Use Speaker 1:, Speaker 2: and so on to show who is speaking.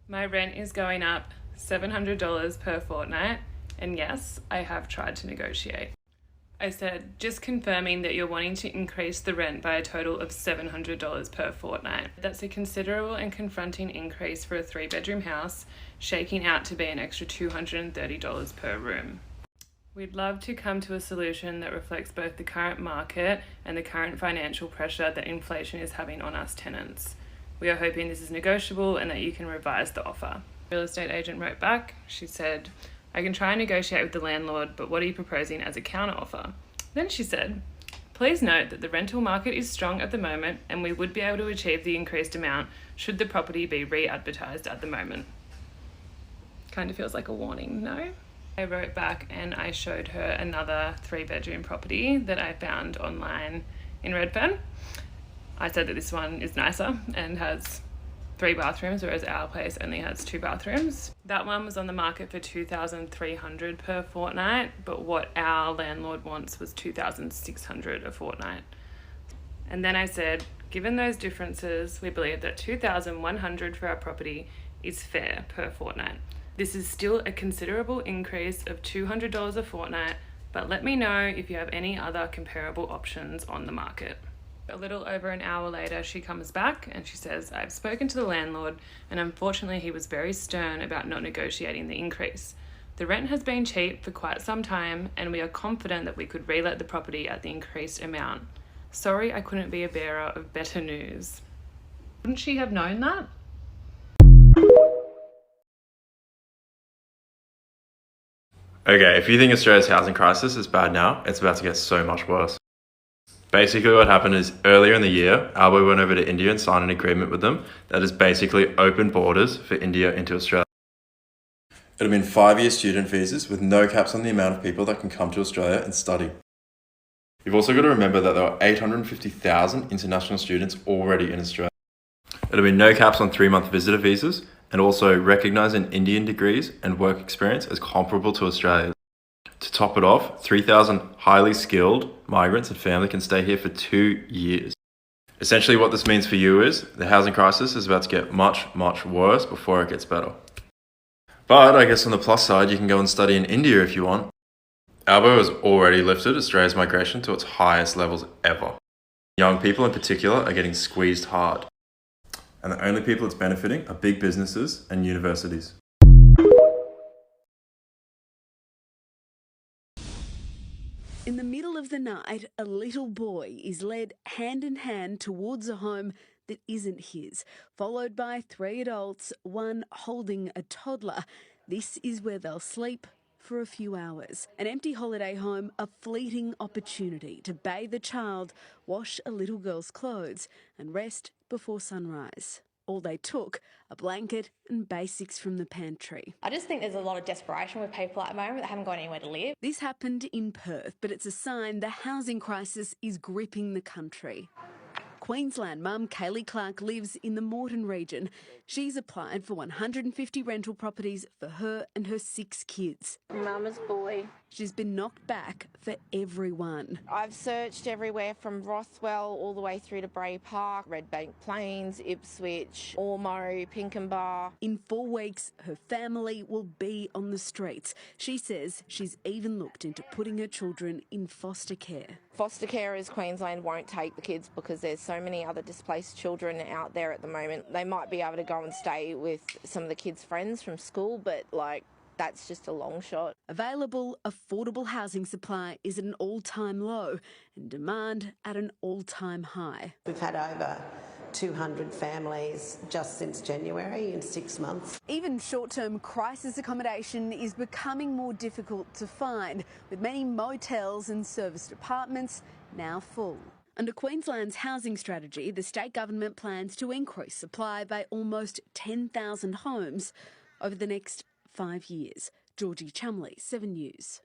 Speaker 1: My rent is going up $700 per fortnight, and yes, I have tried to negotiate. I said, just confirming that you're wanting to increase the rent by a total of $700 per fortnight. That's a considerable and confronting increase for a 3-bedroom house, shaking out to be an extra $230 per room. We'd love to come to a solution that reflects both the current market and the current financial pressure that inflation is having on us tenants. We are hoping this is negotiable and that you can revise the offer. The real estate agent wrote back. She said, I can try and negotiate with the landlord, but what are you proposing as a counter offer? Then she said, please note that the rental market is strong at the moment and we would be able to achieve the increased amount should the property be re-advertised at the moment. Kind of feels like a warning, no? I wrote back and I showed her another 3-bedroom property that I found online in Redfern. I said that this one is nicer and has 3 bathrooms, whereas our place only has 2 bathrooms. That one was on the market for $2,300 per fortnight, but what our landlord wants was $2,600 a fortnight. And then I said, given those differences, we believe that $2,100 for our property is fair per fortnight. This is still a considerable increase of $200 a fortnight, but let me know if you have any other comparable options on the market. A little over an hour later, she comes back and she says, I've spoken to the landlord and unfortunately he was very stern about not negotiating the increase. The rent has been cheap for quite some time and we are confident that we could relet the property at the increased amount. Sorry I couldn't be a bearer of better news. Wouldn't she have known that?
Speaker 2: Okay, if you think Australia's housing crisis is bad now, it's about to get so much worse. Basically what happened is earlier in the year, Albo went over to India and signed an agreement with them that has basically opened borders for India into Australia. It'll mean 5-year student visas with no caps on the amount of people that can come to Australia and study. You've also got to remember that there are 850,000 international students already in Australia. It'll be no caps on 3-month visitor visas and also recognising Indian degrees and work experience as comparable to Australia's. To top it off, 3,000 highly skilled migrants and family can stay here for 2 years. Essentially what this means for you is the housing crisis is about to get much, much worse before it gets better. But I guess on the plus side, you can go and study in India if you want. Albo has already lifted Australia's migration to its highest levels ever. Young people in particular are getting squeezed hard. And the only people it's benefiting are big businesses and universities.
Speaker 3: In the middle of the night, a little boy is led hand in hand towards a home that isn't his, followed by 3 adults, one holding a toddler. This is where they'll sleep for a few hours. An empty holiday home, a fleeting opportunity to bathe a child, wash a little girl's clothes and rest before sunrise. All they took, a blanket and basics from the pantry.
Speaker 4: I just think there's a lot of desperation with people at the moment that haven't got anywhere to live.
Speaker 3: This happened in Perth, but it's a sign the housing crisis is gripping the country. Queensland mum Kaylee Clark lives in the Moreton region. She's applied for 150 rental properties for her and her 6 kids.
Speaker 5: Mama's boy.
Speaker 3: She's been knocked back for everyone.
Speaker 5: I've searched everywhere from Rothwell all the way through to Bray Park, Redbank Plains, Ipswich, Ormo, Pinkenbar.
Speaker 3: In 4 weeks, her family will be on the streets. She says she's even looked into putting her children in foster care.
Speaker 5: Foster carers Queensland won't take the kids because there's so many other displaced children out there at the moment. They might be able to go and stay with some of the kids' friends from school, but that's just a long shot.
Speaker 3: Available, affordable housing supply is at an all-time low and demand at an all-time high.
Speaker 6: We've had over 200 families just since January in 6 months.
Speaker 3: Even short-term crisis accommodation is becoming more difficult to find, with many motels and serviced apartments now full. Under Queensland's housing strategy, the state government plans to increase supply by almost 10,000 homes over the next 5 years. Georgie Chumley, 7 News.